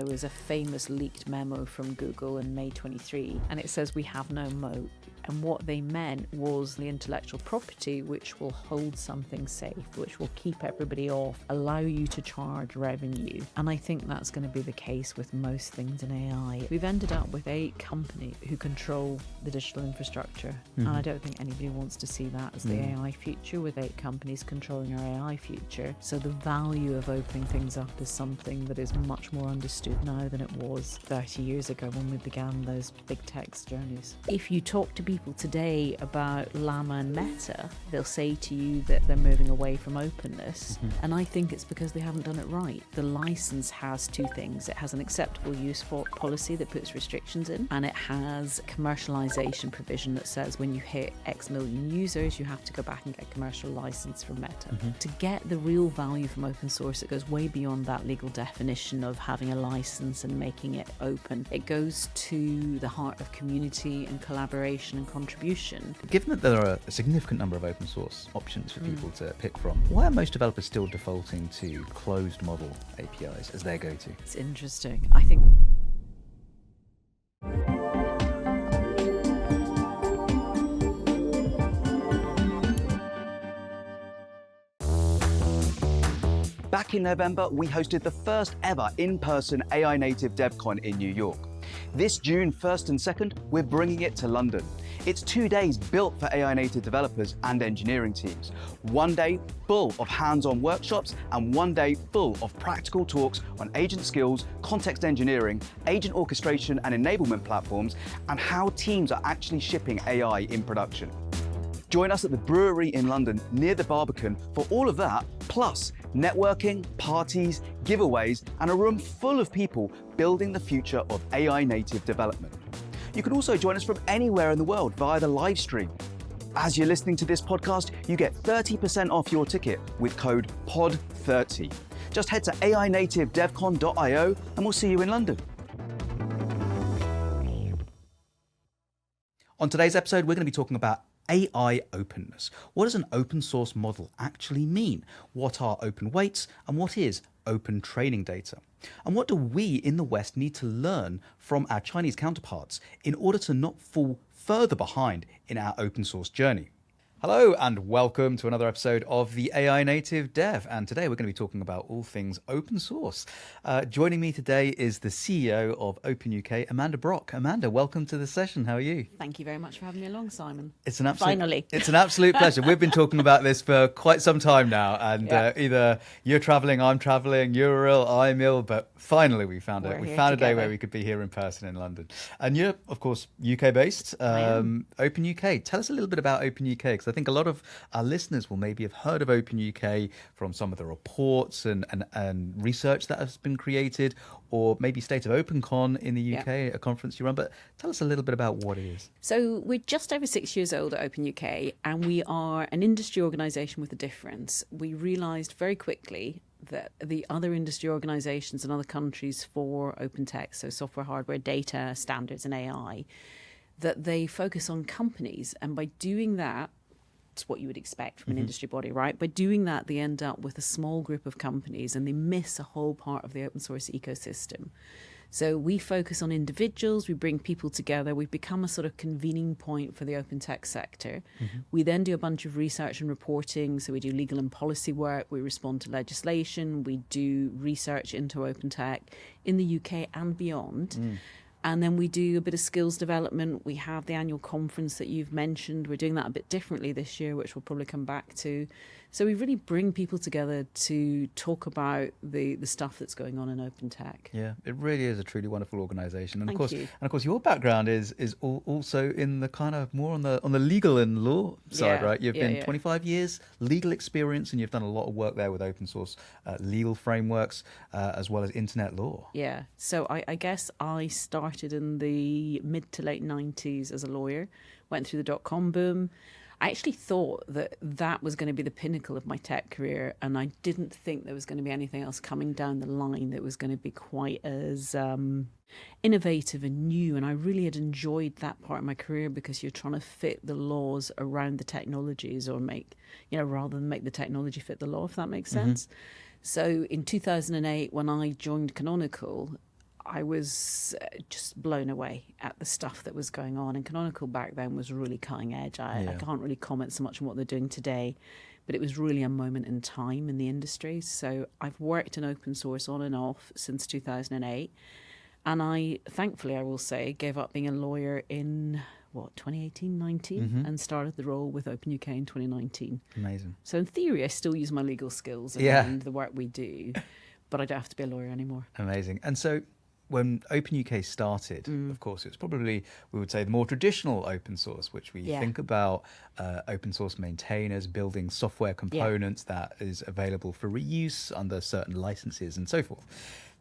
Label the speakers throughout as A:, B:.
A: there was a famous leaked memo from Google in May 23, and it says we have no moat. And what they meant was the intellectual property which will hold something safe, which will keep everybody off, allow you to charge revenue. And I think that's going to be the case with most things in AI. We've ended up with 8 companies who control the digital infrastructure. And I don't think anybody wants to see that as the AI future, with 8 companies controlling our AI future. So the value of opening things up is something that is much more understood now than it was 30 years ago when we began those big tech journeys. If you talk to people today about Llama and Meta, they'll say to you that they're moving away from openness. And I think it's because they haven't done it right. The license has 2 things. It has an acceptable use for policy that puts restrictions in, and it has commercialization provision that says when you hit X million users, you have to go back and get a commercial license from Meta. To get the real value from open source, it goes way beyond that legal definition of having a license and making it open. It goes to the heart of community and collaboration and contribution.
B: Given that there are a significant number of open source options for people to pick from, why are most developers still defaulting to closed model APIs as their go-to?
A: It's interesting. I think
C: back in November, we hosted the first ever in-person AI native DevCon in New York. This June 1st and 2nd, we're bringing it to London. It's 2 days built for AI native developers and engineering teams. 1 day full of hands-on workshops and 1 day full of practical talks on agent skills, context engineering, agent orchestration and enablement platforms, and how teams are actually shipping AI in production. Join us at the brewery in London near the Barbican for all of that, plus networking, parties, giveaways, and a room full of people building the future of AI native development. You can also join us from anywhere in the world via the live stream. As you're listening to this podcast, you get 30% off your ticket with code POD30. Just head to ainativedevcon.io and we'll see you in London.
B: On today's episode, we're going to be talking about AI openness. What does an open source model actually mean? What are open weights and what is open training data? And what do we in the West need to learn from our Chinese counterparts in order to not fall further behind in our open source journey? Hello and welcome to another episode of the AI Native Dev. And today we're going to be talking about all things open source. Joining me today is the CEO of OpenUK, Amanda Brock. Amanda, welcome to the session. How are you?
A: thank you very much for having me along, Simon.
B: It's an absolute,
A: Finally.
B: It's an absolute pleasure. We've been talking about this for quite some time now. And either you're traveling, I'm traveling, you're ill, I'm ill. But finally we found it. We found a day where we could be here in person in London. And you're, of course, UK based. OpenUK. Tell us a little bit about OpenUK, because I think a lot of our listeners will maybe have heard of OpenUK from some of the reports and research that has been created, or maybe State of OpenCon in the UK, a conference you run. But tell us a little bit about what it is.
A: So we're just over 6 years old at OpenUK, and we are an industry organisation with a difference. We realised very quickly that the other industry organisations in other countries for open tech, so software, hardware, data, standards and AI, that they focus on companies. And by doing that, it's what you would expect from an industry body, right? By doing that, they end up with a small group of companies and they miss a whole part of the open source ecosystem. So we focus on individuals, we bring people together, we've become a sort of convening point for the open tech sector. We then do a bunch of research and reporting, so we do legal and policy work, we respond to legislation, we do research into open tech in the UK and beyond. And then we do a bit of skills development. We have the annual conference that you've mentioned. We're doing that a bit differently this year, which we'll probably come back to. So we really bring people together to talk about the stuff that's going on in open tech.
B: Yeah, it really is a truly wonderful organisation. And
A: Thank you.
B: of course, your background is also in the kind of more on the legal and law side, right? You've been 25 years legal experience, and you've done a lot of work there with open source legal frameworks as well as internet law. Yeah.
A: So I guess I started in the mid to late 90s as a lawyer, went through the dot-com boom. I actually thought that was going to be the pinnacle of my tech career, and I didn't think there was going to be anything else coming down the line that was going to be quite as innovative and new. And I really had enjoyed that part of my career because you're trying to fit the laws around the technologies, or rather than make the technology fit the law, if that makes sense. So in 2008, when I joined Canonical, I was just blown away at the stuff that was going on. And Canonical back then was really cutting edge. I can't really comment so much on what they're doing today, but it was really a moment in time in the industry. So I've worked in open source on and off since 2008. And I, thankfully, I will say, gave up being a lawyer in, 2018, 19, and started the role with OpenUK in 2019.
B: Amazing.
A: So in theory, I still use my legal skills and the work we do, but I don't have to be a lawyer anymore.
B: Amazing. And so when OpenUK started, of course, it was probably, we would say, the more traditional open source, which we think about open source maintainers building software components that is available for reuse under certain licenses and so forth.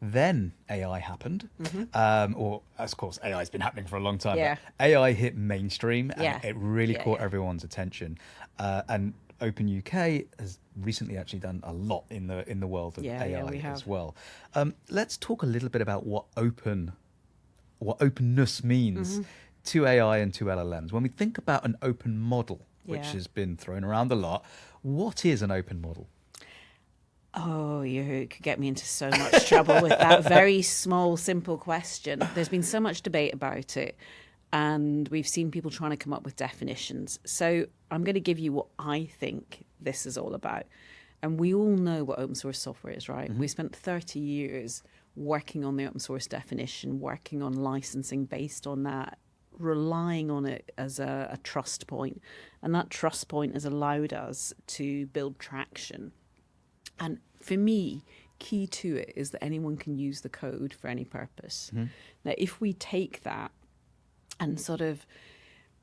B: Then AI happened, or of course AI has been happening for a long time.
A: Yeah.
B: But AI hit mainstream, and it really caught everyone's attention. And OpenUK has recently actually done a lot in the world of AI as well. Let's talk a little bit about what openness means to AI and to LLMs. When we think about an open model, which has been thrown around a lot, what is an open model?
A: Oh, you could get me into so much trouble with that very small, simple question. There's been so much debate about it, and we've seen people trying to come up with definitions. So I'm going to give you what I think this is all about. And we all know what open source software is, right? We spent 30 years working on the open source definition, working on licensing based on that, relying on it as a trust point. And that trust point has allowed us to build traction. And for me, key to it is that anyone can use the code for any purpose. Now, if we take that and sort of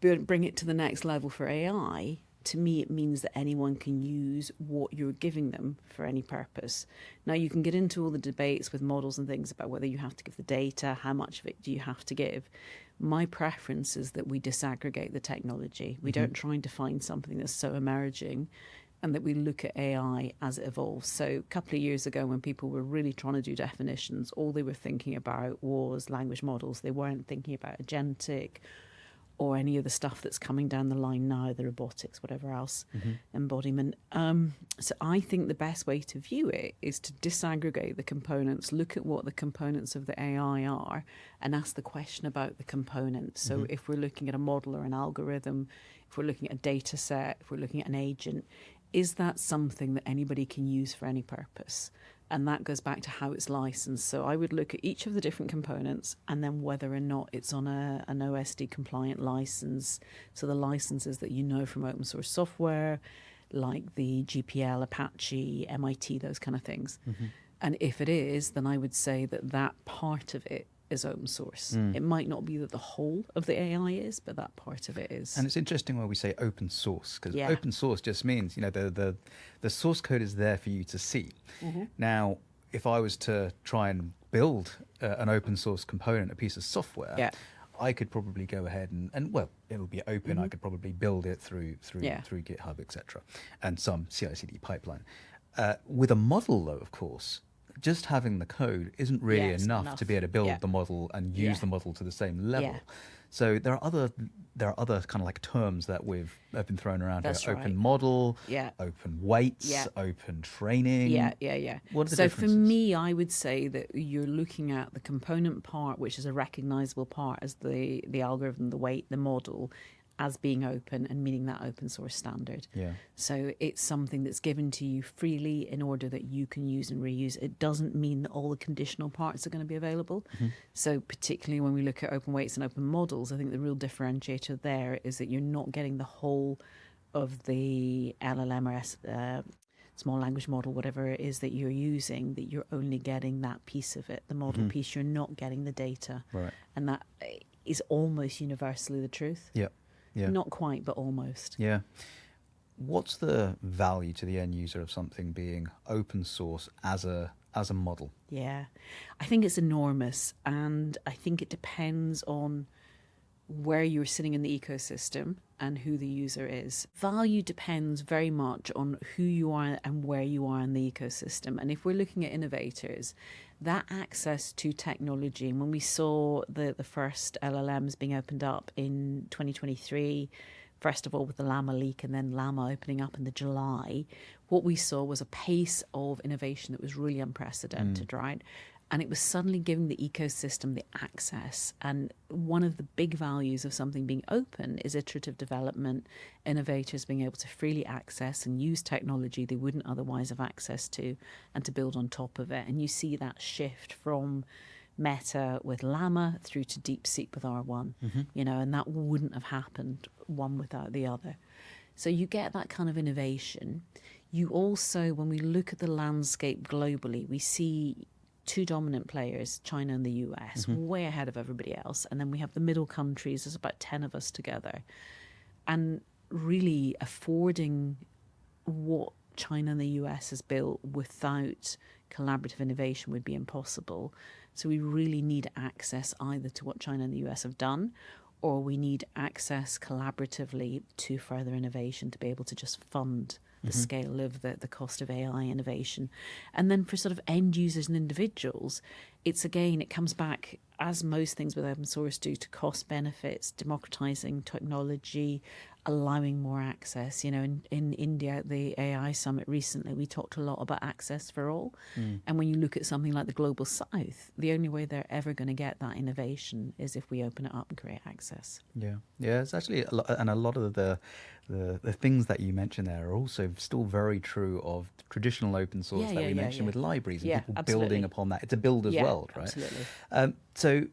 A: bring it to the next level for AI, to me, it means that anyone can use what you're giving them for any purpose. Now, you can get into all the debates with models and things about whether you have to give the data, how much of it do you have to give. My preference is that we disaggregate the technology. We don't try and define something that's so emerging, and that we look at AI as it evolves. So a couple of years ago, when people were really trying to do definitions, all they were thinking about was language models. They weren't thinking about agentic or any of the stuff that's coming down the line now, the robotics, whatever else, embodiment. So I think the best way to view it is to disaggregate the components, look at what the components of the AI are, and ask the question about the components. So if we're looking at a model or an algorithm, if we're looking at a data set, if we're looking at an agent, is that something that anybody can use for any purpose? And that goes back to how it's licensed. So I would look at each of the different components and then whether or not it's on an OSD compliant license. So the licenses that you know from open source software, like the GPL, Apache, MIT, those kind of things. And if it is, then I would say that that part of it is open source. It might not be that the whole of the AI is, but that part of it is.
B: And it's interesting when we say open source, because open source just means, the source code is there for you to see. Now, if I was to try and build an open source component, a piece of software, I could probably go ahead and well, it will be open. I could probably build it through GitHub, etc., and some CI/CD pipeline. With a model, though, of course, just having the code isn't really enough to be able to build the model and use the model to the same level. So there are other kind of like terms that have been thrown around here. Open model, open weights, open training. What are the differences?
A: So for me, I would say that you're looking at the component part, which is a recognizable part as the algorithm, the weight, the model, as being open and meaning that open source standard. So it's something that's given to you freely in order that you can use and reuse. It doesn't mean that all the conditional parts are going to be available. So particularly when we look at open weights and open models, I think the real differentiator there is that you're not getting the whole of the LLM or small language model, whatever it is that you're using, that you're only getting that piece of it, the model piece. You're not getting the data. And that is almost universally the truth. Not quite, but almost.
B: What's the value to the end user of something being open source as a model?
A: I think it's enormous, and I think it depends on where you're sitting in the ecosystem and who the user is. Value depends very much on who you are and where you are in the ecosystem. And if we're looking at innovators, that access to technology, and when we saw the first LLMs being opened up in 2023, first of all with the Llama leak and then Llama opening up in the July, what we saw was a pace of innovation that was really unprecedented, right? And it was suddenly giving the ecosystem the access. And one of the big values of something being open is iterative development, innovators being able to freely access and use technology they wouldn't otherwise have access to, and to build on top of it. And you see that shift from Meta with Llama through to DeepSeek with R1, and that wouldn't have happened one without the other. So you get that kind of innovation. You also, when we look at the landscape globally, we see two dominant players, China and the US, way ahead of everybody else. And then we have the middle countries, there's about 10 of us together. And really affording what China and the US has built without collaborative innovation would be impossible. So we really need access either to what China and the US have done, or we need access collaboratively to further innovation to be able to just fund the scale of the cost of AI innovation. And then for sort of end users and individuals, it's again, it comes back, as most things with open source do, to cost benefits, democratizing technology, allowing more access. In India at the AI summit recently, we talked a lot about access for all. And when you look at something like the Global South, the only way they're ever going to get that innovation is if we open it up and create access.
B: Yeah, it's actually a lot, and a lot of the things that you mentioned there are also still very true of traditional open source that we mentioned with libraries and people building upon that. It's a builder's world, right?
A: Absolutely.
B: So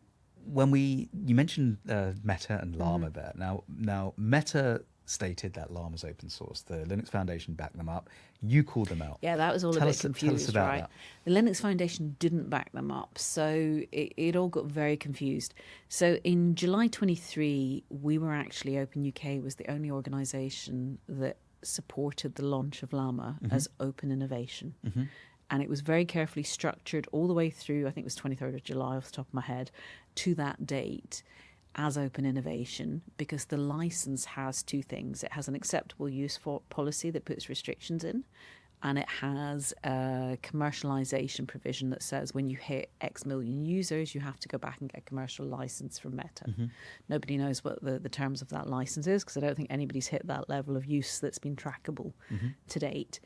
B: when you mentioned Meta and Llama there. Now Meta stated that Llama's open source. The Linux Foundation backed them up. You called them out.
A: Yeah, that was all a bit confused,
B: tell us about
A: right?
B: that.
A: The Linux Foundation didn't back them up, so it all got very confused. So in July 23, we were actually, OpenUK was the only organisation that supported the launch of Llama as open innovation. And it was very carefully structured all the way through, I think it was 23rd of July off the top of my head, to that date as open innovation, because the license has two things. It has an acceptable use for policy that puts restrictions in, and it has a commercialization provision that says when you hit X million users, you have to go back and get a commercial license from Meta. Nobody knows what the terms of that license is, because I don't think anybody's hit that level of use that's been trackable to date.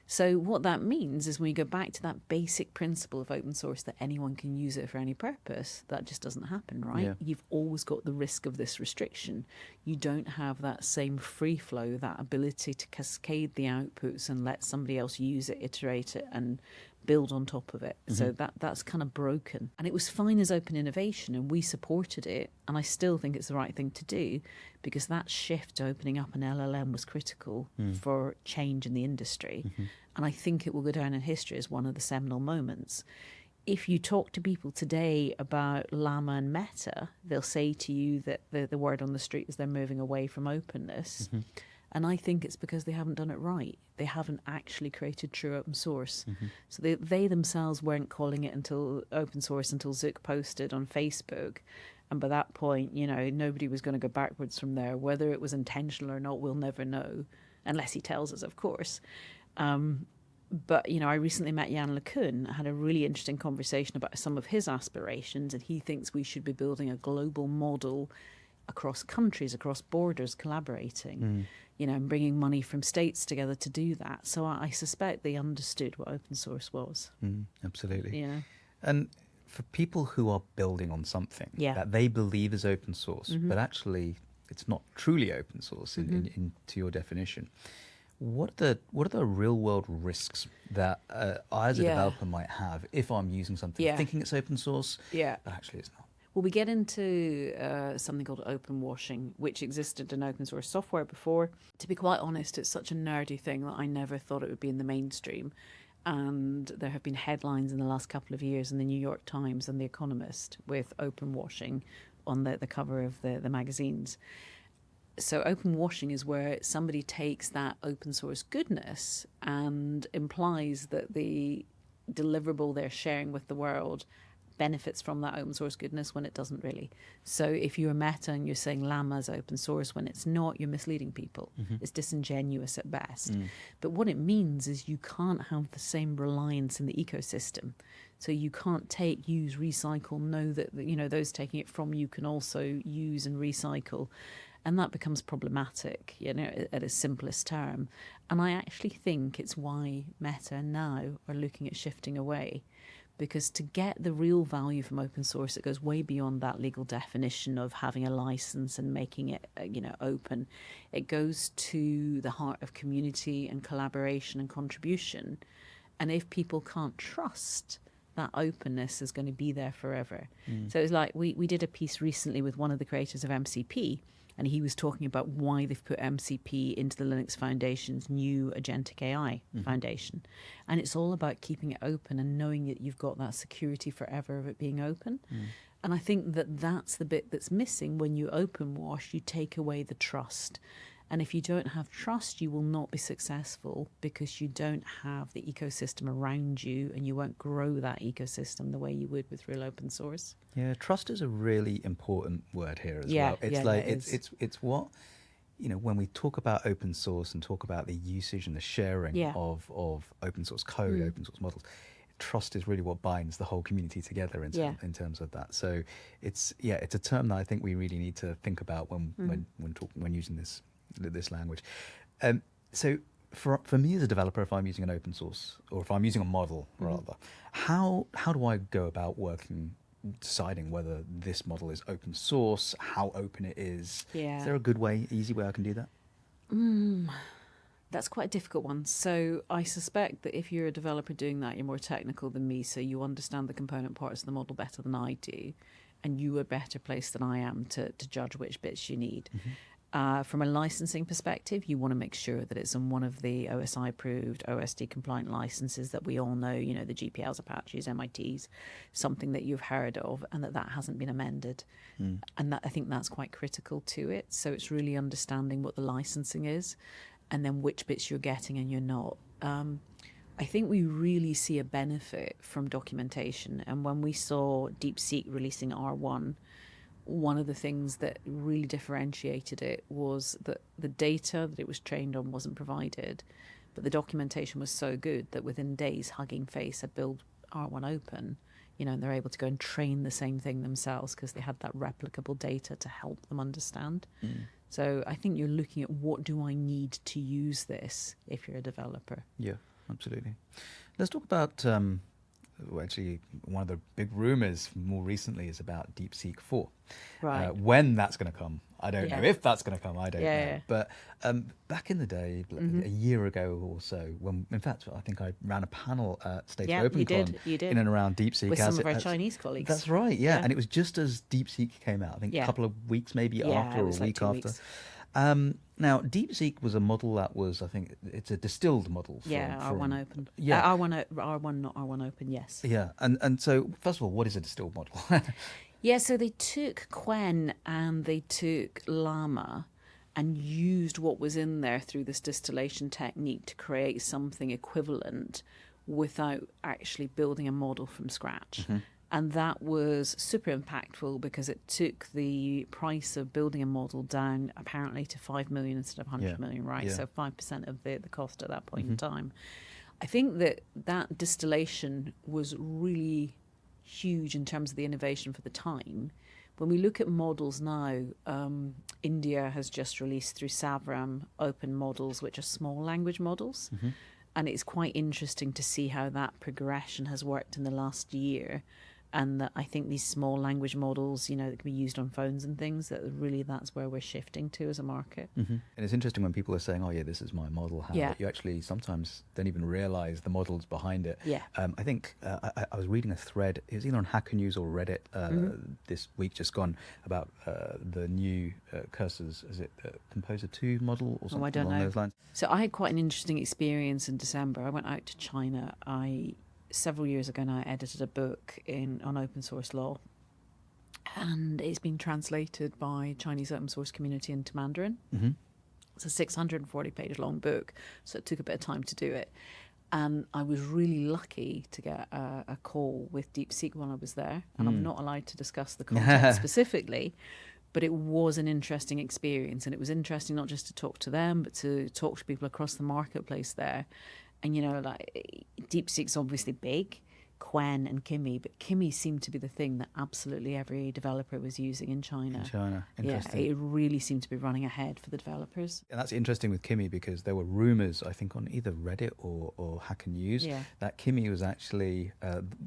A: So what that means is when you go back to that basic principle of open source that anyone can use it for any purpose, that just doesn't happen, right?
B: Yeah.
A: You've always got the risk of this restriction. You don't have that same free flow, that ability to cascade the outputs and let somebody else use it, iterate it, and build on top of it. So that's kind of broken. And it was fine as open innovation, and we supported it. And I still think it's the right thing to do, because that shift to opening up an LLM was critical for change in the industry. And I think it will go down in history as one of the seminal moments. If you talk to people today about Llama and Meta, they'll say to you that the word on the street is they're moving away from openness. And I think it's because they haven't done it right. They haven't actually created true open source. So they themselves weren't calling it until open source until Zook posted on Facebook. And by that point, nobody was going to go backwards from there. Whether it was intentional or not, we'll never know, unless he tells us, of course. But, I recently met Jan LeCun. I had a really interesting conversation about some of his aspirations, and he thinks we should be building a global model across countries, across borders, collaborating, and bringing money from states together to do that. So I suspect they understood what open source was.
B: Absolutely. And for people who are building on something that they believe is open source, but actually it's not truly open source to your definition, what are the real world risks that I as a developer might have if I'm using something thinking it's open source, but actually it's not?
A: Well, we get into something called open washing, which existed in open source software before. To be quite honest, it's such a nerdy thing that I never thought it would be in the mainstream. And there have been headlines in the last couple of years in the New York Times and The Economist with open washing on the cover of the magazines. So open washing is where somebody takes that open source goodness and implies that the deliverable they're sharing with the world benefits from that open source goodness when it doesn't really. So if you're Meta and you're saying Llama's open source when it's not, you're misleading people. It's disingenuous at best. But what it means is you can't have the same reliance in the ecosystem. So you can't take, use, recycle, know that those taking it from you can also use and recycle. And that becomes problematic, at its simplest term. And I actually think it's why Meta now are looking at shifting away, because to get the real value from open source, it goes way beyond that legal definition of having a license and making it, open. It goes to the heart of community and collaboration and contribution. And if people can't trust that openness is going to be there forever. So it's like we did a piece recently with one of the creators of MCP, and he was talking about why they've put MCP into the Linux Foundation's new Agentic AI Foundation. And it's all about keeping it open and knowing that you've got that security forever of it being open. And I think that that's the bit that's missing. When you open wash, you take away the trust. And if you don't have trust, you will not be successful because you don't have the ecosystem around you, and you won't grow that ecosystem the way you would with real open source.
B: Yeah, trust is a really important word here as
A: Yeah,
B: well. It's
A: yeah,
B: like
A: it is.
B: it's what, when we talk about open source and talk about the usage and the sharing of open source code, open source models, trust is really what binds the whole community together in terms of that. So it's a term that I think we really need to think about when using this language. So for me as a developer, if I'm using an open source, or if I'm using a model rather, how do I go about deciding whether this model is open source, how open it is?
A: Yeah.
B: Is there a good way, easy way I can do that?
A: That's quite a difficult one. So I suspect that if you're a developer doing that, you're more technical than me, so you understand the component parts of the model better than I do, and you are better placed than I am to judge which bits you need. From a licensing perspective, you want to make sure that it's on one of the OSI approved, OSD compliant licenses that we all know, the GPLs, Apaches, MITs, something that you've heard of, and that hasn't been amended. And I think that's quite critical to it. So it's really understanding what the licensing is, and then which bits you're getting and you're not. I think we really see a benefit from documentation. And when we saw DeepSeek releasing R1, one of the things that really differentiated it was that the data that it was trained on wasn't provided, but the documentation was so good that within days, Hugging Face had built R1 open, and they're able to go and train the same thing themselves because they had that replicable data to help them understand. So I think you're looking at, what do I need to use this if you're a developer?
B: Yeah, absolutely. Let's talk about actually, one of the big rumors more recently is about DeepSeek 4.
A: Right.
B: When that's going to come, I don't know. If that's going to come, I don't know.
A: Yeah.
B: But back in the day, a year ago or so, in fact, I think I ran a panel at State of OpenCon
A: you did.
B: in and around DeepSeek.
A: With some of our Chinese colleagues.
B: That's right, yeah. And it was just as DeepSeek came out, I think a couple of weeks maybe after, or a week after. Now, DeepSeek was a model that was, I think, it's a distilled model.
A: R1 open.
B: Yeah.
A: R1, not R1 open, yes.
B: Yeah, and so, first of all, what is a distilled model?
A: Yeah, so they took Qwen and they took Llama and used what was in there through this distillation technique to create something equivalent without actually building a model from scratch. And that was super impactful because it took the price of building a model down apparently to 5 million instead of 100 million, right?
B: Yeah.
A: So 5% of the cost at that point in time. I think that distillation was really huge in terms of the innovation for the time. When we look at models now, India has just released through Savram open models, which are small language models. And it's quite interesting to see how that progression has worked in the last year. And that I think these small language models, that can be used on phones and things, that's where we're shifting to as a market.
B: And it's interesting when people are saying, oh yeah, this is my model, you actually sometimes don't even realize the models behind it. I think I was reading a thread, it was either on Hacker News or Reddit this week just gone, about the new Cursors, is it Composer 2 model or something along those lines?
A: So I had quite an interesting experience in December. I went out to China. Several years ago now, I edited a book on open source law, and it's been translated by Chinese open source community into Mandarin. It's a 640-page long book, so it took a bit of time to do it. And I was really lucky to get a call with DeepSeek while I was there, and I'm not allowed to discuss the content specifically, but it was an interesting experience, and it was interesting not just to talk to them, but to talk to people across the marketplace there. And, DeepSeek's obviously big. Qwen and Kimi, but Kimi seemed to be the thing that absolutely every developer was using in China.
B: In China,
A: Yeah,
B: interesting.
A: it really seemed to be running ahead for the developers.
B: And that's interesting with Kimi because there were rumors, I think, on either Reddit or Hacker News that Kimi was actually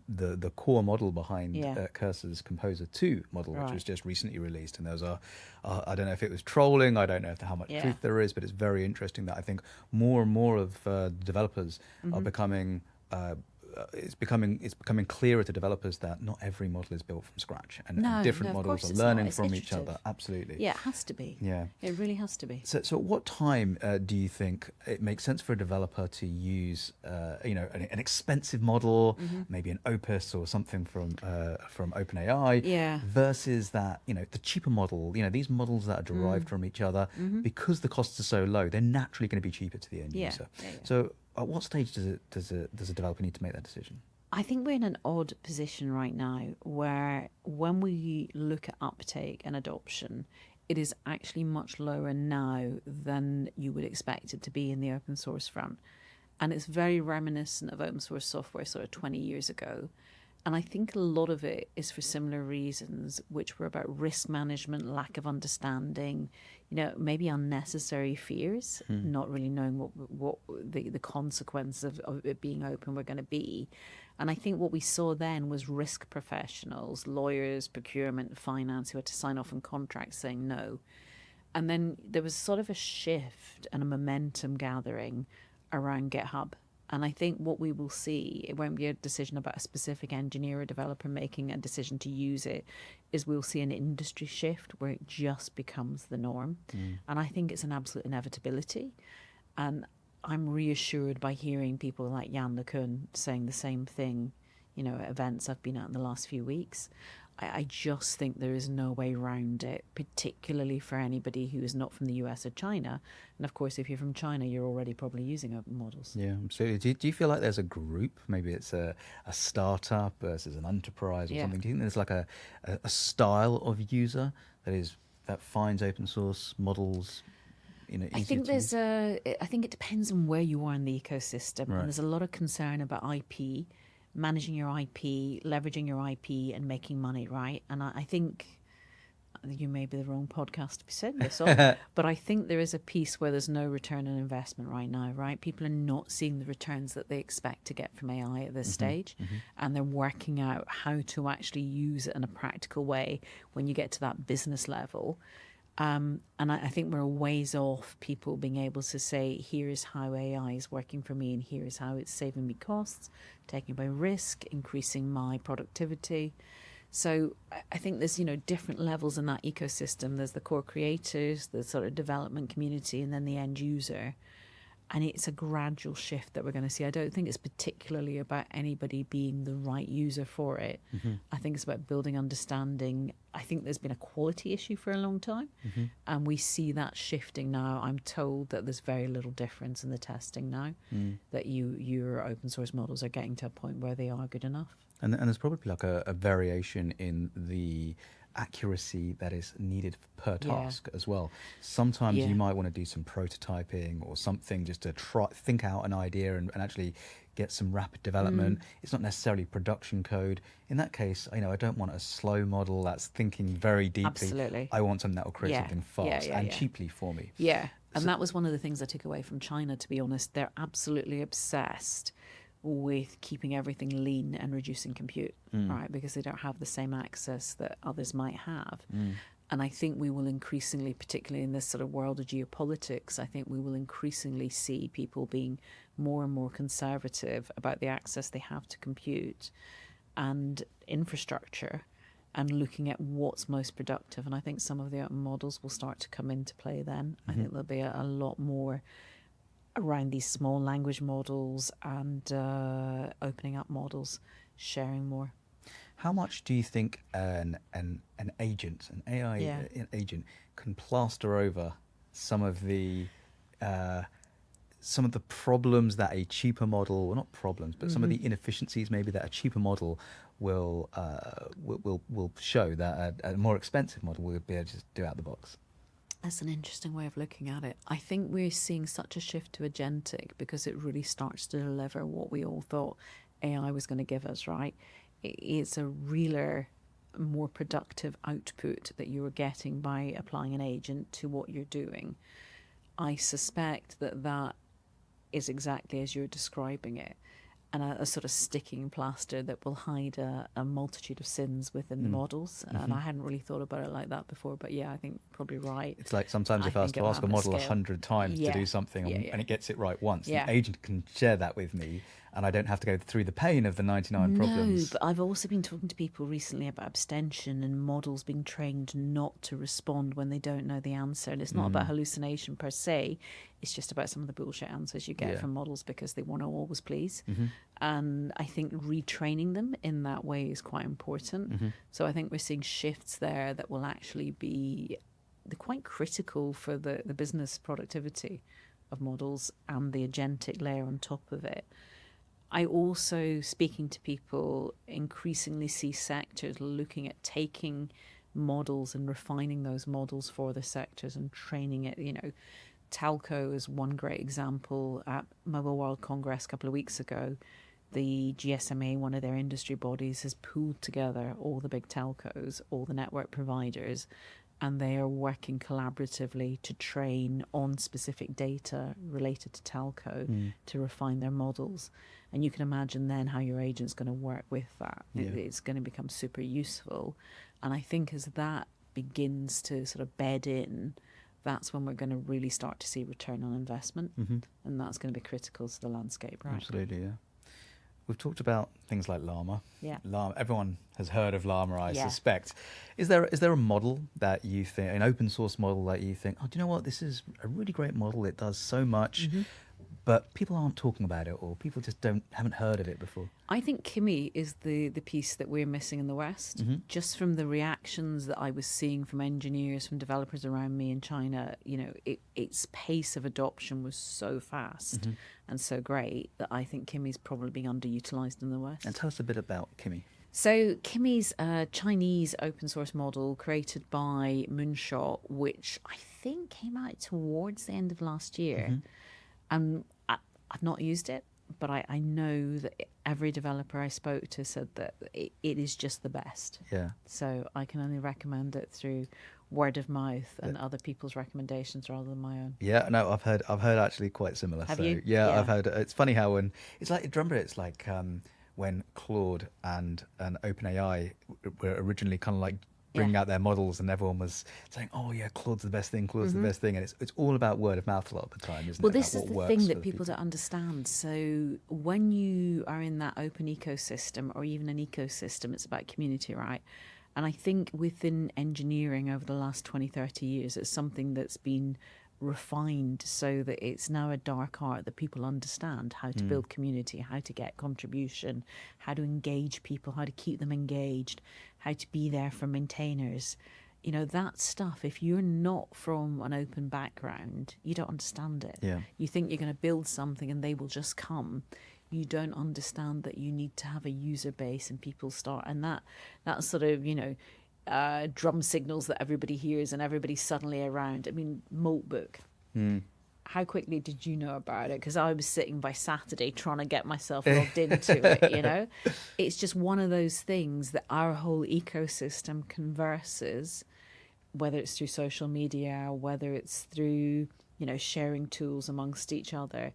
B: the core model behind Cursor's Composer 2 model, which was just recently released. And there was I don't know if it was trolling, I don't know how much truth there is, but it's very interesting that I think more and more of developers are becoming... it's becoming clearer to developers that not every model is built from scratch, and different models are learning from each other. Absolutely.
A: Yeah, it has to be.
B: Yeah,
A: it really has to be.
B: So at what time do you think it makes sense for a developer to use, an expensive model, maybe an Opus or something from OpenAI, versus that, the cheaper model? These models that are derived from each other, because the costs are so low, they're naturally going to be cheaper to the end user. So at what stage does a developer need to make that decision?
A: I think we're in an odd position right now where when we look at uptake and adoption, it is actually much lower now than you would expect it to be in the open source front. And it's very reminiscent of open source software sort of 20 years ago. And I think a lot of it is for similar reasons, which were about risk management, lack of understanding, maybe unnecessary fears, not really knowing what the consequences of it being open were going to be. And I think what we saw then was risk professionals, lawyers, procurement, finance, who had to sign off on contracts saying no. And then there was sort of a shift and a momentum gathering around GitHub. And I think what we will see, it won't be a decision about a specific engineer or developer making a decision to use it, is we'll see an industry shift where it just becomes the norm. And I think it's an absolute inevitability. And I'm reassured by hearing people like Jan LeCun saying the same thing, at events I've been at in the last few weeks. I just think there is no way around it, particularly for anybody who is not from the US or China. And of course, if you're from China, you're already probably using open models.
B: Yeah, absolutely. Do you feel like there's a group, maybe it's a startup versus an enterprise or something? Do you think there's like a style of user that finds open source models easier
A: I think I think it depends on where you are in the ecosystem.
B: Right.
A: And there's a lot of concern about IP, managing your IP, leveraging your IP and making money, right? And I think you may be the wrong podcast to be saying this on, but I think there is a piece where there's no return on investment right now, right? People are not seeing the returns that they expect to get from AI at this stage, and they're working out how to actually use it in a practical way when you get to that business level. And I think we're a ways off people being able to say, here is how AI is working for me and here is how it's saving me costs, taking away risk, increasing my productivity. So I think there's, different levels in that ecosystem. There's the core creators, the sort of development community, and then the end user. And it's a gradual shift that we're going to see. I don't think it's particularly about anybody being the right user for it. I think it's about building understanding. I think there's been a quality issue for a long time, and we see that shifting now. I'm told that there's very little difference in the testing now, that your open source models are getting to a point where they are good enough.
B: And there's probably like a variation in the accuracy that is needed per task as well. Sometimes you might want to do some prototyping or something just to think out an idea and actually get some rapid development. It's not necessarily production code. In that case, I don't want a slow model that's thinking very deeply.
A: Absolutely.
B: I want something that will create something fast and cheaply for me.
A: Yeah, and that was one of the things I took away from China, to be honest. They're absolutely obsessed with keeping everything lean and reducing compute, right? Because they don't have the same access that others might have. And I think we will increasingly, particularly in this sort of world of geopolitics, I think we will increasingly see people being more and more conservative about the access they have to compute and infrastructure and looking at what's most productive. And I think some of the open models will start to come into play then. I think there'll be a lot more around these small language models and opening up models, sharing more.
B: How much do you think an agent, an AI agent, can plaster over some of the problems that a cheaper model, well, not problems, but some of the inefficiencies maybe that a cheaper model will show that a more expensive model will be able to just do out the box?
A: That's an interesting way of looking at it. I think we're seeing such a shift to agentic because it really starts to deliver what we all thought AI was going to give us, right? It's a realer, more productive output that you are getting by applying an agent to what you're doing. I suspect that that is exactly as you're describing it, and a sort of sticking plaster that will hide a multitude of sins within the models. And I hadn't really thought about it like that before, but yeah, I think probably right.
B: It's like sometimes if I was to ask a model 100 times to do something and it gets it right once, the agent can share that with me, and I don't have to go through the pain of the 99 problems.
A: No, but I've also been talking to people recently about abstention and models being trained not to respond when they don't know the answer. And it's not about hallucination per se, it's just about some of the bullshit answers you get from models because they want to always please. And I think retraining them in that way is quite important. So I think we're seeing shifts there that will actually be quite critical for the business productivity of models and the agentic layer on top of it. I also, speaking to people, increasingly see sectors looking at taking models and refining those models for the sectors and training it. You know, telco is one great example. At Mobile World Congress a couple of weeks ago, the GSMA, one of their industry bodies, has pulled together all the big telcos, all the network providers, and they are working collaboratively to train on specific data related to telco to refine their models. And you can imagine then how your agent's going to work with that. It's going to become super useful. And I think as that begins to sort of bed in, that's when we're going to really start to see return on investment. And that's going to be critical to the landscape, right?
B: Absolutely, yeah. We've talked about things like Llama.
A: Yeah.
B: Llama, everyone has heard of Llama, I suspect. Is there a model that you think, an open source model that you think, oh, do you know what, this is a really great model, it does so much, but people aren't talking about it, or people just haven't heard of it before?
A: I think Kimi is the piece that we're missing in the West. Just from the reactions that I was seeing from engineers, from developers around me in China, you know, its pace of adoption was so fast and so great that I think Kimi's probably being underutilized in the West.
B: And tell us a bit about Kimi.
A: So Kimi's a Chinese open source model created by Moonshot, which I think came out towards the end of last year. And I've not used it, but I know that every developer I spoke to said that it is just the best.
B: Yeah.
A: So I can only recommend it through word of mouth and other people's recommendations rather than my own.
B: Yeah, no, I've heard actually quite similar.
A: Have
B: so
A: you?
B: Yeah, I've heard. It's funny how when it's like, remember, it's like when Claude and OpenAI were originally kind of like bringing out their models, and everyone was saying, "Oh yeah, Claude's the best thing. Claude's the best thing," and it's all about word of mouth a lot of the time, isn't it?
A: Well, this is
B: what
A: the
B: works
A: thing
B: for
A: that people don't understand. So when you are in that open ecosystem, or even an ecosystem, it's about community, right? And I think within engineering over the last 20, 30 years, it's something that's been refined so that it's now a dark art that people understand how to build community, how to get contribution, how to engage people, how to keep them engaged, how to be there for maintainers. You know, that stuff, if you're not from an open background, you don't understand it.
B: Yeah.
A: You think you're going to build something and they will just come. You don't understand that you need to have a user base and people start, and that sort of, you know, drum signals that everybody hears and everybody's suddenly around. I mean, Maltbook. How quickly did you know about it? Because I was sitting by Saturday trying to get myself logged into it, you know? It's just one of those things that our whole ecosystem converses, whether it's through social media, whether it's through, you know, sharing tools amongst each other.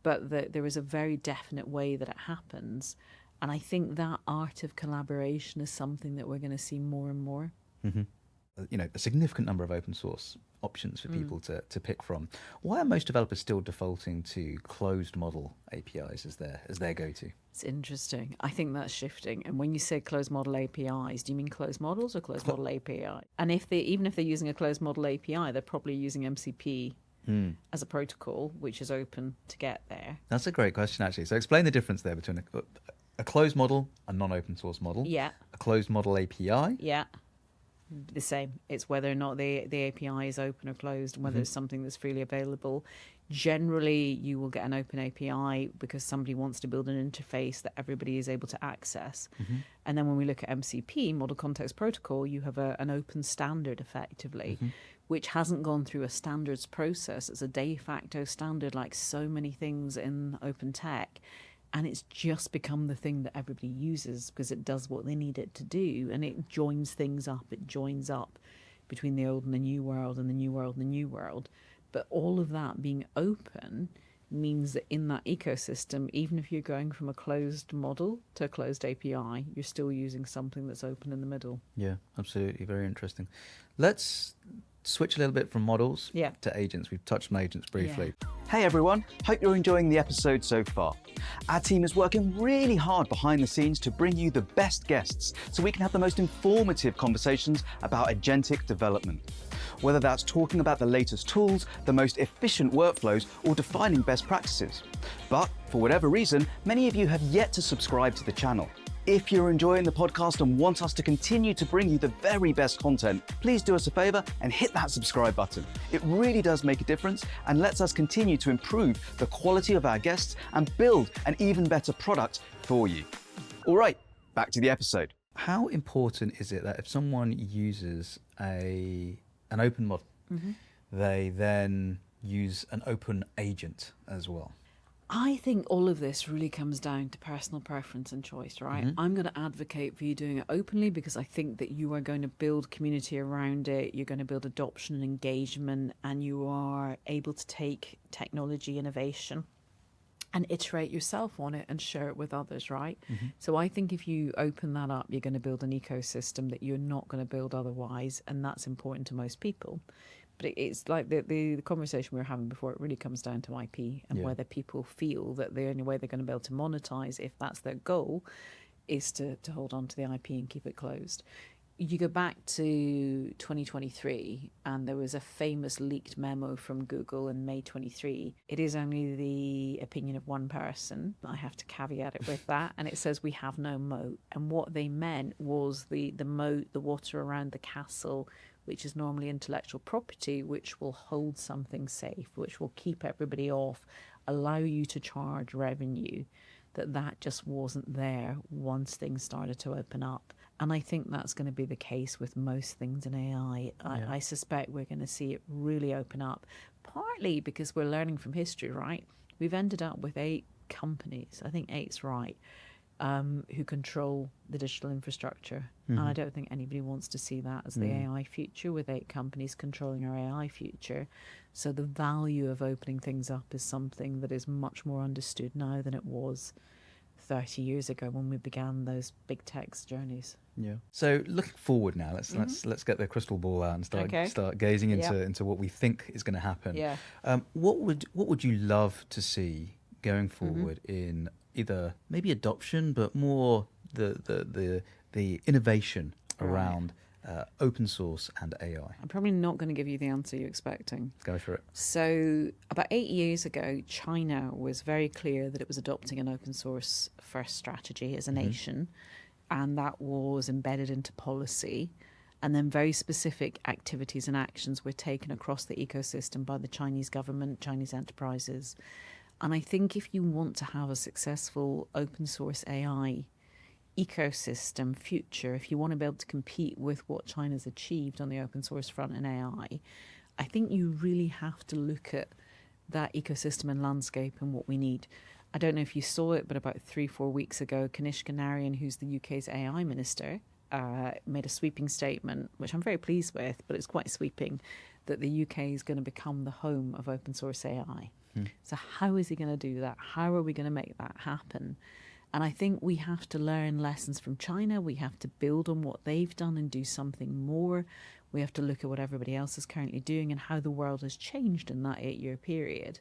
A: But there is a very definite way that it happens. And I think that art of collaboration is something that we're going to see more and more.
B: You know, a significant number of open source options for people to pick from. Why are most developers still defaulting to closed model APIs as their go-to?
A: It's interesting. I think that's shifting. And when you say closed model APIs, do you mean closed models or closed model API? And even if they're using a closed model API, they're probably using MCP as a protocol, which is open to get there.
B: That's a great question, actually. So explain the difference there between a closed model, a non-open source model.
A: Yeah.
B: A closed model API.
A: Yeah. The same. It's whether or not the API is open or closed, and whether it's something that's freely available. Generally, you will get an open API because somebody wants to build an interface that everybody is able to access. And then when we look at MCP, Model Context Protocol, you have an open standard effectively, which hasn't gone through a standards process. It's a de facto standard like so many things in open tech. And it's just become the thing that everybody uses because it does what they need it to do. And it joins things up. It joins up between the old and the new world and the new world and the new world. But all of that being open means that in that ecosystem, even if you're going from a closed model to a closed API, you're still using something that's open in the middle.
B: Yeah, absolutely. Very interesting. Let's switch a little bit from models to agents. We've touched on agents briefly.
A: Yeah.
C: Hey everyone, hope you're enjoying the episode so far. Our team is working really hard behind the scenes to bring you the best guests so we can have the most informative conversations about agentic development. Whether that's talking about the latest tools, the most efficient workflows, or defining best practices. But for whatever reason, many of you have yet to subscribe to the channel. If you're enjoying the podcast and want us to continue to bring you the very best content, please do us a favor and hit that subscribe button. It really does make a difference and lets us continue to improve the quality of our guests and build an even better product for you. All right, back to the episode.
B: How important is it that if someone uses an open model, they then use an open agent as well?
A: I think all of this really comes down to personal preference and choice, right? I'm going to advocate for you doing it openly because I think that you are going to build community around it. You're going to build adoption and engagement, and you are able to take technology innovation and iterate yourself on it and share it with others, right? So I think if you open that up, you're going to build an ecosystem that you're not going to build otherwise, and that's important to most people. But it's like the conversation we were having before, it really comes down to IP and whether people feel that the only way they're going to be able to monetize, if that's their goal, is to hold on to the IP and keep it closed. You go back to 2023 and there was a famous leaked memo from Google in May 23. It is only the opinion of one person. I have to caveat it with that. And it says we have no moat. And what they meant was the moat, the water around the castle, which is normally intellectual property, which will hold something safe, which will keep everybody off, allow you to charge revenue, that just wasn't there once things started to open up. And I think that's going to be the case with most things in AI. I suspect we're going to see it really open up, partly because we're learning from history, right? We've ended up with 8 companies, I think 8's right, who control the digital infrastructure. And I don't think anybody wants to see that as the AI future, with 8 companies controlling our AI future. So the value of opening things up is something that is much more understood now than it was 30 years ago when we began those big tech's journeys.
B: Yeah. So looking forward now, let's get the crystal ball out and start gazing into what we think is going to happen.
A: Yeah.
B: What would you love to see going forward in either maybe adoption, but more the innovation around open source and AI?
A: I'm probably not going to give you the answer you're expecting.
B: Go for it.
A: So about 8 years ago, China was very clear that it was adopting an open source first strategy as a nation, and that was embedded into policy. And then very specific activities and actions were taken across the ecosystem by the Chinese government, Chinese enterprises. And I think if you want to have a successful open source AI ecosystem future, if you want to be able to compete with what China's achieved on the open source front in AI, I think you really have to look at that ecosystem and landscape and what we need. I don't know if you saw it, but about 3-4 weeks ago, Kanishka Narayan, who's the UK's AI minister, made a sweeping statement, which I'm very pleased with, but it's quite sweeping, that the UK is going to become the home of open source AI. So how is he going to do that? How are we going to make that happen? And I think we have to learn lessons from China. We have to build on what they've done and do something more. We have to look at what everybody else is currently doing and how the world has changed in that 8-year period.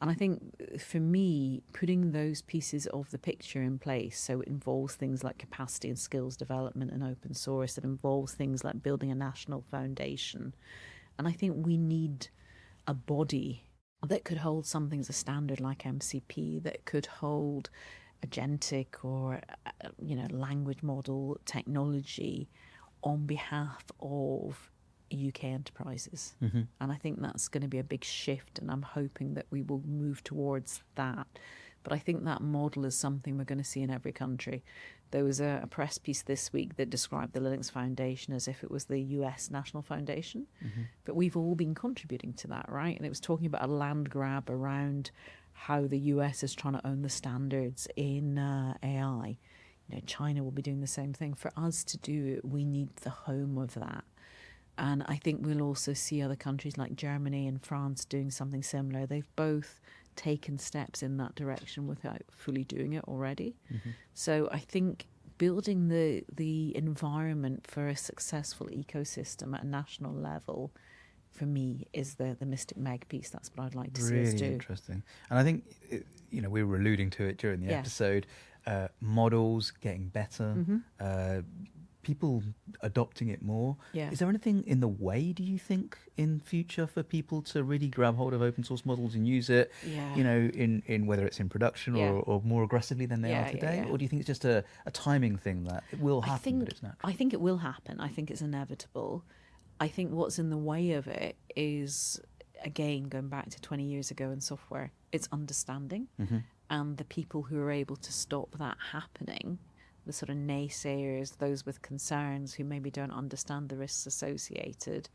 A: And I think for me, putting those pieces of the picture in place, so it involves things like capacity and skills development and open source, it involves things like building a national foundation. And I think we need a body that could hold something as a standard like MCP, that could hold agentic or language model technology on behalf of UK enterprises. And I think that's going to be a big shift, and I'm hoping that we will move towards that. But I think that model is something we're going to see in every country. There was a press piece this week that described the Linux Foundation as if it was the US National Foundation. But we've all been contributing to that, right? And it was talking about a land grab around how the US is trying to own the standards in AI. China will be doing the same thing. For us to do it, we need the home of that. And I think we'll also see other countries like Germany and France doing something similar. They've both taken steps in that direction without fully doing it already. So I think building the environment for a successful ecosystem at a national level, for me, is the Mystic Meg piece. That's what I'd like to see us do.
B: Really interesting. And I think, we were alluding to it during the episode, models getting better, people adopting it more.
A: Yeah.
B: Is there anything in the way, do you think, in future for people to really grab hold of open source models and use it, in whether it's in production or more aggressively than they are today? Or do you think it's just a timing thing that it will happen, but it's natural?
A: I think it will happen. I think it's inevitable. I think what's in the way of it is, again, going back to 20 years ago in software, it's understanding. And the people who are able to stop that happening, the sort of naysayers, those with concerns who maybe don't understand the risks associated,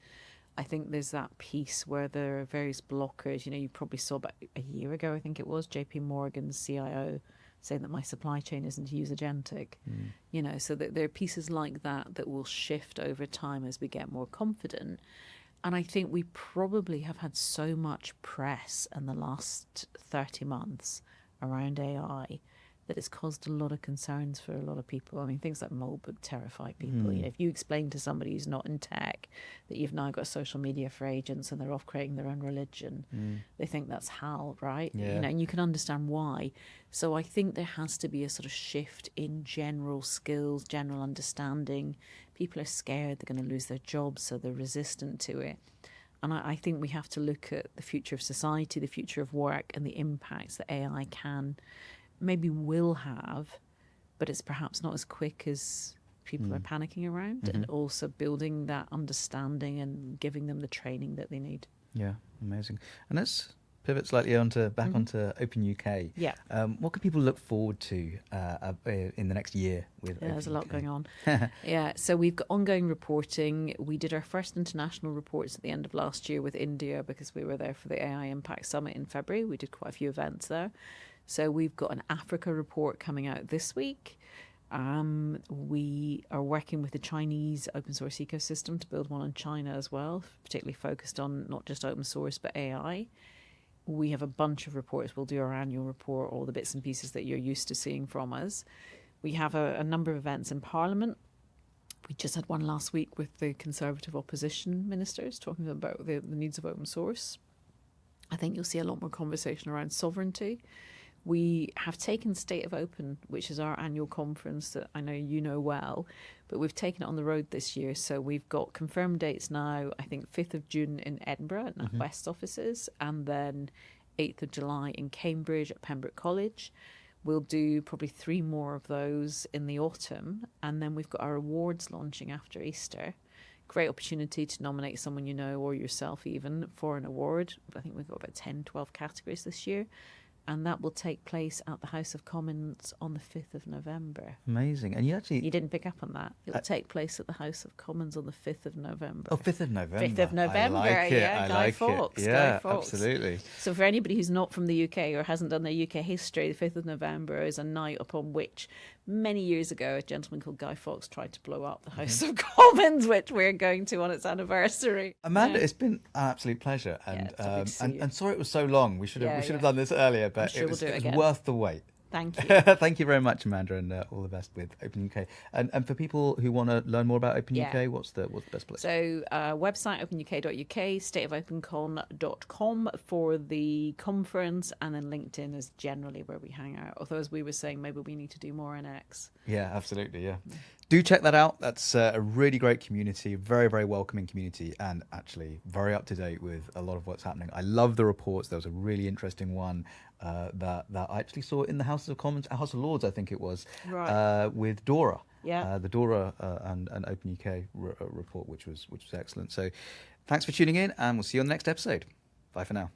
A: I think there's that piece where there are various blockers. You probably saw about a year ago, I think it was, JP Morgan's CIO saying that my supply chain isn't user-agentic. So that there are pieces like that that will shift over time as we get more confident. And I think we probably have had so much press in the last 30 months around AI that it's caused a lot of concerns for a lot of people. I mean, things like Moldbook terrify people. If you explain to somebody who's not in tech that you've now got social media for agents and they're off creating their own religion, they think that's hell, right? And you can understand why. So I think there has to be a sort of shift in general skills, general understanding. People are scared they're going to lose their jobs, so they're resistant to it. And I think we have to look at the future of society, the future of work, and the impacts that AI can, maybe will have, but it's perhaps not as quick as people are panicking around, and also building that understanding and giving them the training that they need.
B: Yeah, amazing. And let's pivot slightly onto OpenUK.
A: Yeah.
B: What can people look forward to in the next year with
A: There's a lot
B: OpenUK?
A: going on. So we've got ongoing reporting. We did our first international reports at the end of last year with India because we were there for the AI Impact Summit in February. We did quite a few events there. So we've got an Africa report coming out this week. We are working with the Chinese open source ecosystem to build one in China as well, particularly focused on not just open source, but AI. We have a bunch of reports. We'll do our annual report, all the bits and pieces that you're used to seeing from us. We have a number of events in Parliament. We just had one last week with the Conservative opposition ministers talking about the needs of open source. I think you'll see a lot more conversation around sovereignty. We have taken State of Open, which is our annual conference that I know you know well, but we've taken it on the road this year. So we've got confirmed dates now, I think 5th of June in Edinburgh at NatWest offices, and then 8th of July in Cambridge at Pembroke College. We'll do probably 3 more of those in the autumn, and then we've got our awards launching after Easter. Great opportunity to nominate someone you know or yourself even for an award. I think we've got about 10, 12 categories this year. And that will take place at the House of Commons on the 5th of November.
B: Amazing. And you
A: didn't pick up on that. It will take place at the House of Commons on the 5th of November.
B: Oh, 5th of November.
A: 5th of November,
B: I like it.
A: Guy Fawkes.
B: Yeah,
A: Guy Fawkes.
B: absolutely.
A: So for anybody who's not from the UK or hasn't done their UK history, the 5th of November is a night upon which many years ago a gentleman called Guy Fawkes tried to blow up the House of Commons, which we're going to on its anniversary.
B: Amanda, it's been an absolute pleasure. And and sorry it was so long. We should have done this earlier, but
A: sure
B: it was
A: again.
B: worth the wait.
A: Thank you.
B: Thank you very much, Amanda, and all the best with OpenUK. And for people who want to learn more about OpenUK, what's the best place?
A: So website openuk.uk, stateofopencon.com for the conference, and then LinkedIn is generally where we hang out. Although, as we were saying, maybe we need to do more on X.
B: Yeah, absolutely, yeah. Do check that out. That's a really great community, very, very welcoming community, and actually very up to date with a lot of what's happening. I love the reports. There was a really interesting one that I actually saw in the House of Commons, House of Lords, I think it was, with Dora.
A: Yeah.
B: The Dora and OpenUK report, which was excellent. So thanks for tuning in, and we'll see you on the next episode. Bye for now.